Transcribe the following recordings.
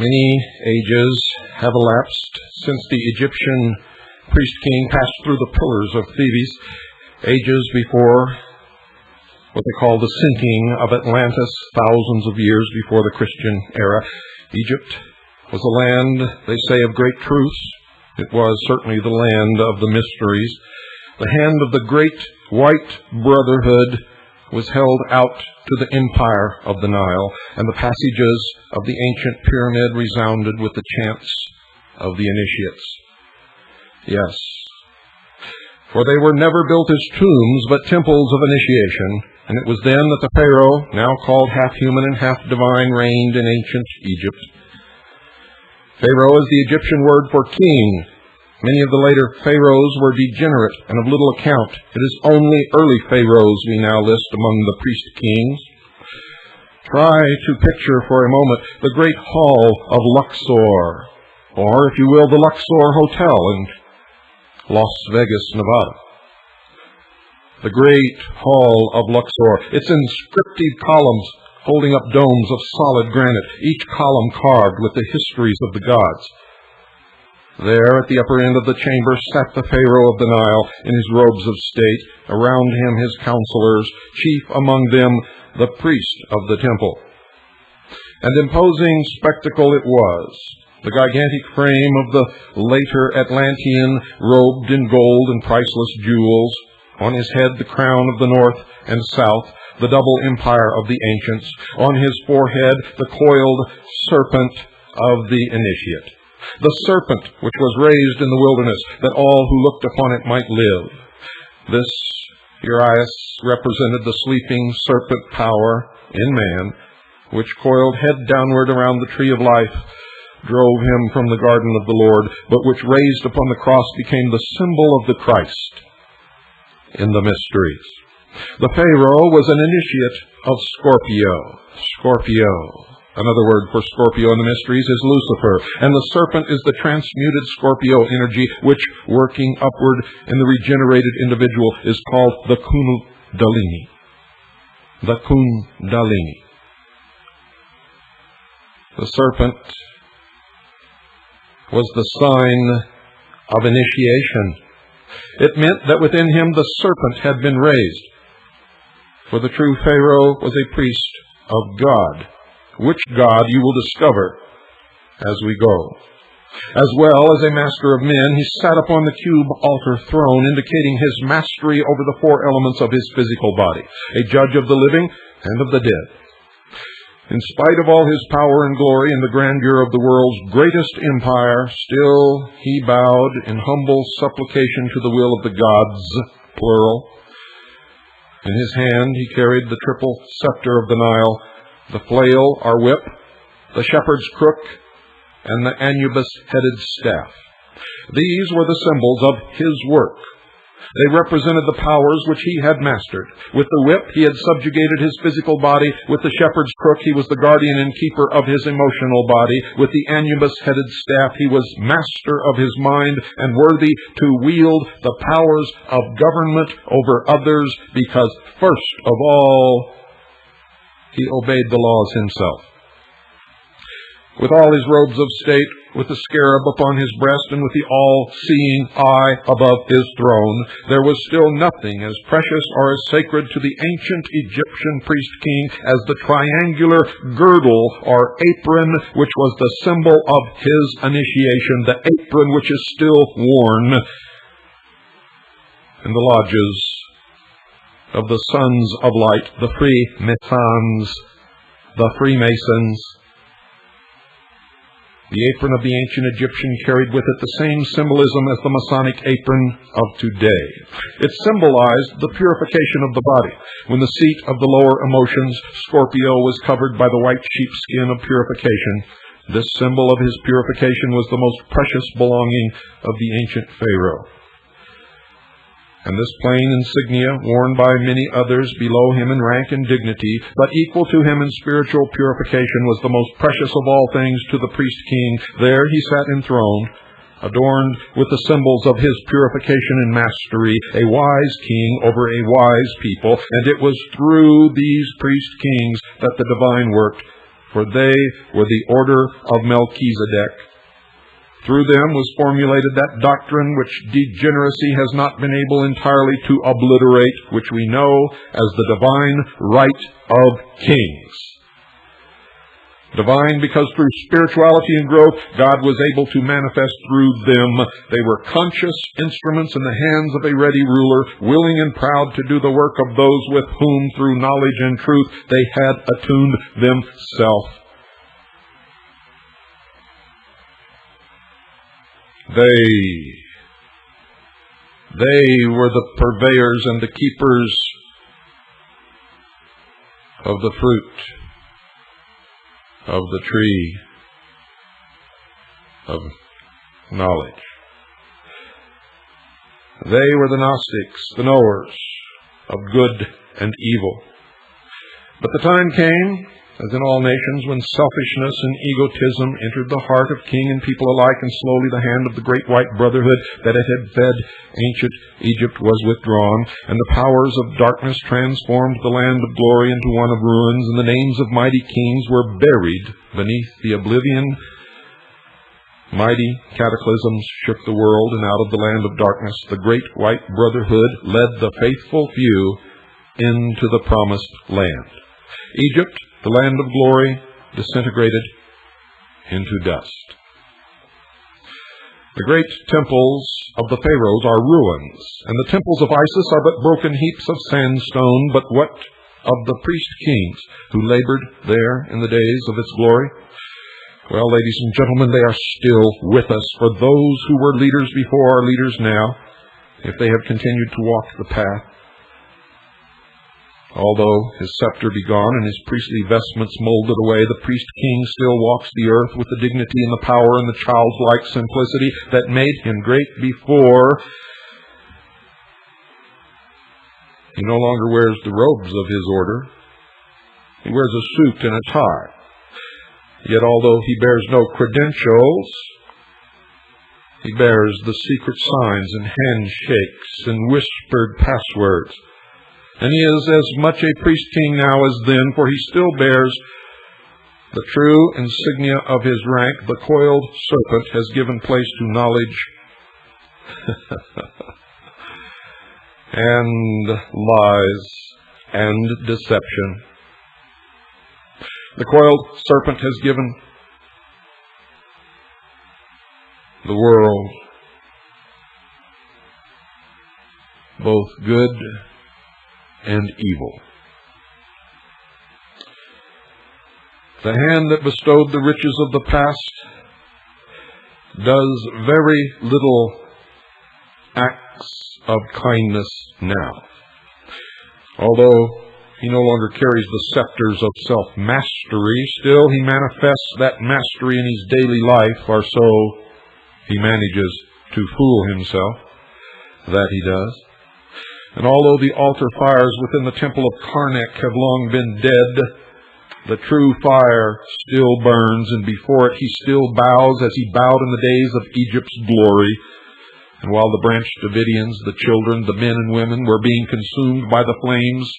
Many ages have elapsed since the Egyptian priest-king passed through the pillars of Thebes, ages before what they call the sinking of Atlantis, thousands of years before the Christian era. Egypt was a land, they say, of great truths. It was certainly the land of the mysteries. The hand of the Great White Brotherhood was held out to the empire of the Nile, and the passages of the ancient pyramid resounded with the chants of the initiates. Yes, for they were never built as tombs, but temples of initiation, and it was then that the Pharaoh, now called half human and half divine, reigned in ancient Egypt. Pharaoh is the Egyptian word for king. Many of the later pharaohs were degenerate and of little account. It is only early pharaohs we now list among the priest kings. Try to picture for a moment the great hall of Luxor, or, if you will, the Luxor Hotel in Las Vegas, Nevada. The great hall of Luxor, its inscriptive columns holding up domes of solid granite, each column carved with the histories of the gods. There, at the upper end of the chamber, sat the Pharaoh of the Nile in his robes of state, around him his counselors, chief among them the priest of the temple. An imposing spectacle it was. The gigantic frame of the later Atlantean, robed in gold and priceless jewels, on his head the crown of the north and south, the double empire of the ancients, on his forehead the coiled serpent of the initiate. The serpent which was raised in the wilderness, that all who looked upon it might live. This Urias represented the sleeping serpent power in man, which coiled head downward around the tree of life, drove him from the garden of the Lord, but which raised upon the cross became the symbol of the Christ in the mysteries. The Pharaoh was an initiate of Scorpio. Another word for Scorpio in the mysteries is Lucifer, and the serpent is the transmuted Scorpio energy, which, working upward in the regenerated individual, is called the Kundalini. The Kundalini. The serpent was the sign of initiation. It meant that within him the serpent had been raised. For the true Pharaoh was a priest of God. Which God you will discover as we go. As well as a master of men, he sat upon the cube altar throne, indicating his mastery over the four elements of his physical body, a judge of the living and of the dead. In spite of all his power and glory and the grandeur of the world's greatest empire, still he bowed in humble supplication to the will of the gods, plural. In his hand he carried the triple scepter of the Nile, the flail or whip, the shepherd's crook, and the anubis-headed staff. These were the symbols of his work. They represented the powers which he had mastered. With the whip, he had subjugated his physical body. With the shepherd's crook, he was the guardian and keeper of his emotional body. With the anubis-headed staff, he was master of his mind and worthy to wield the powers of government over others, because first of all, he obeyed the laws himself. With all his robes of state, with the scarab upon his breast, and with the all-seeing eye above his throne, there was still nothing as precious or as sacred to the ancient Egyptian priest-king as the triangular girdle or apron, which was the symbol of his initiation, the apron which is still worn in the lodges of the sons of light, the Freemasons, the Freemasons. The apron of the ancient Egyptian carried with it the same symbolism as the Masonic apron of today. It symbolized the purification of the body. When the seat of the lower emotions, Scorpio, was covered by the white sheepskin of purification, this symbol of his purification was the most precious belonging of the ancient Pharaoh. And this plain insignia, worn by many others below him in rank and dignity, but equal to him in spiritual purification, was the most precious of all things to the priest-king. There he sat enthroned, adorned with the symbols of his purification and mastery, a wise king over a wise people, and it was through these priest-kings that the divine worked, for they were the order of Melchizedek. Through them was formulated that doctrine which degeneracy has not been able entirely to obliterate, which we know as the divine right of kings. Divine because through spirituality and growth, God was able to manifest through them. They were conscious instruments in the hands of a ready ruler, willing and proud to do the work of those with whom, through knowledge and truth, they had attuned themselves. They were the purveyors and the keepers of the fruit of the tree of knowledge. They were the Gnostics, the knowers of good and evil. But the time came, as in all nations, when selfishness and egotism entered the heart of king and people alike, and slowly the hand of the Great White Brotherhood that it had fed ancient Egypt was withdrawn, and the powers of darkness transformed the land of glory into one of ruins, and the names of mighty kings were buried beneath the oblivion. Mighty cataclysms shook the world, and out of the land of darkness the Great White Brotherhood led the faithful few into the promised land. Egypt, the land of glory, disintegrated into dust. The great temples of the pharaohs are ruins, and the temples of Isis are but broken heaps of sandstone. But what of the priest kings who labored there in the days of its glory? Well, ladies and gentlemen, they are still with us. For those who were leaders before are leaders now, if they have continued to walk the path. Although his scepter be gone and his priestly vestments molded away, the priest-king still walks the earth with the dignity and the power and the childlike simplicity that made him great before. He no longer wears the robes of his order. He wears a suit and a tie. Yet although he bears no credentials, he bears the secret signs and handshakes and whispered passwords. And he is as much a priest-king now as then, for he still bears the true insignia of his rank. The coiled serpent has given place to knowledge and lies and deception. The coiled serpent has given the world both good and evil. The hand that bestowed the riches of the past does very little acts of kindness now. Although he no longer carries the scepters of self-mastery, still he manifests that mastery in his daily life, or so he manages to fool himself that he does. And although the altar fires within the temple of Karnak have long been dead, the true fire still burns, and before it he still bows as he bowed in the days of Egypt's glory. And while the branch Davidians, the children, the men and women, were being consumed by the flames,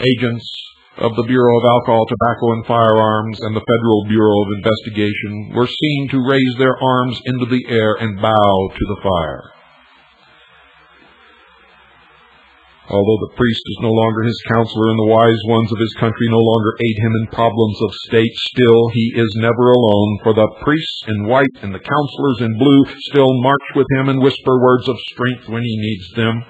agents of the Bureau of Alcohol, Tobacco, and Firearms and the Federal Bureau of Investigation were seen to raise their arms into the air and bow to the fire. Although the priest is no longer his counselor and the wise ones of his country no longer aid him in problems of state, still he is never alone, for the priests in white and the counselors in blue still march with him and whisper words of strength when he needs them.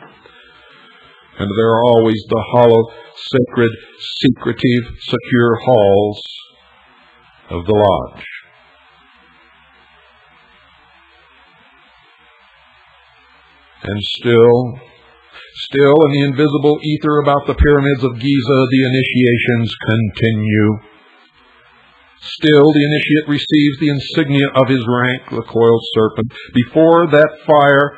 And there are always the hollow, sacred, secretive, secure halls of the lodge. And still in the invisible ether about the pyramids of Giza, the initiations continue. Still, the initiate receives the insignia of his rank, the coiled serpent. Before that fire,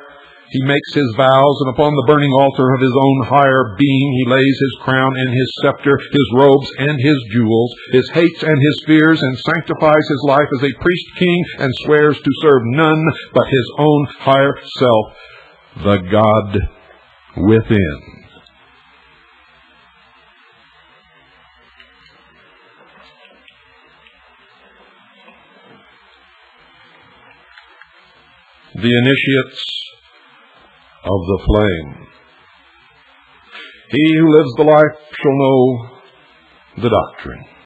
he makes his vows, and upon the burning altar of his own higher being, he lays his crown and his scepter, his robes and his jewels, his hates and his fears, and sanctifies his life as a priest-king, and swears to serve none but his own higher self, the God within. the initiates of the flame. He who lives the life shall know the doctrine.